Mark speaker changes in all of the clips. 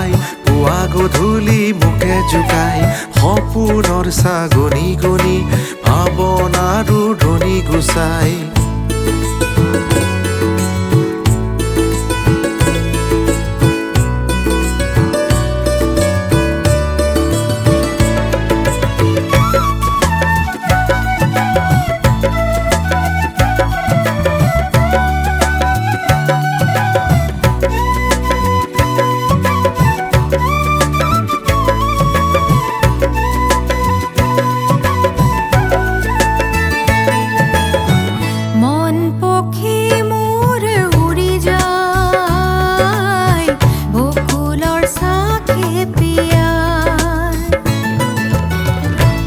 Speaker 1: জোপাই পুৱা গধূলি মোকে জোকাই সপোনৰ ছাগনি গনি ভাৱনাৰো ধনি গুচাই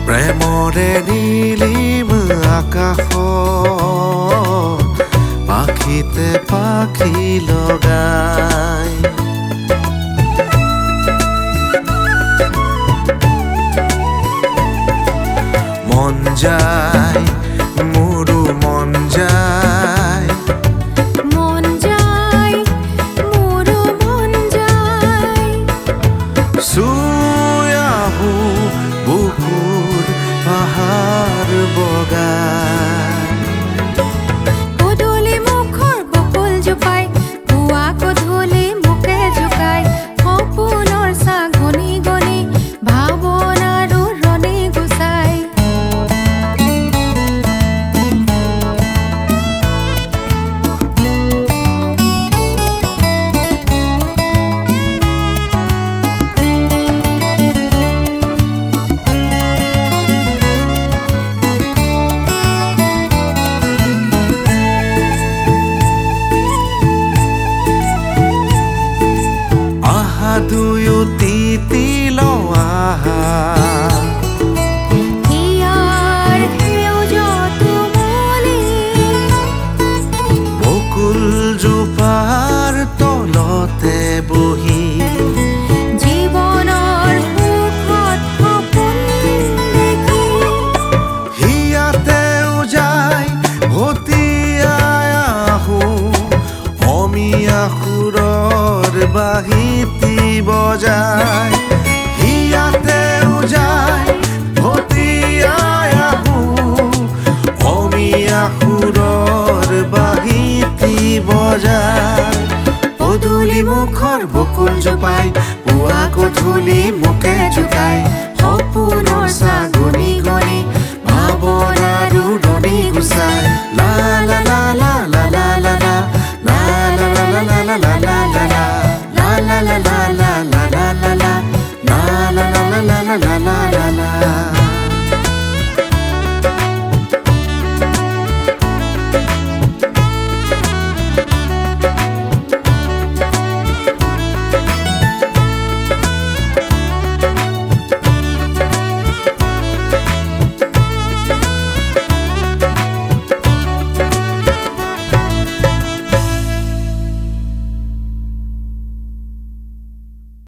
Speaker 1: প্ৰেমৰে নীলিম আকাশ পাখিতে পাখি লগাই মন যায় মোৰো মন যায় চুই আহো বুকুৰ পাহাৰ বগাই
Speaker 2: গধূলি মুখৰ বকুল জোপাই পুৱা গধূলি মোকে জোকাই সপোনৰ ছাগনি গনি ভাৱনাৰো ৰনি গুচাই
Speaker 1: দুয়ো তিতিল আহা
Speaker 2: হিয়াৰ সেউজত মলি
Speaker 1: বকুল জোপাৰ তলতে বহি
Speaker 2: জীৱনৰ সুখত সপোন দেখি
Speaker 1: হিয়াতেও যায় ভটিয়াই আহো অমিয়া সুৰৰ বাহিতি বজাই হিয়াতেও যায় ভটিয়াই আহো অমিয়া সুৰৰ বাহিতি বজাই পদূলি মুখৰ বকুল জোপাই পুৱা গধূলি মোকে জোকাই সপোনৰ ছাগনি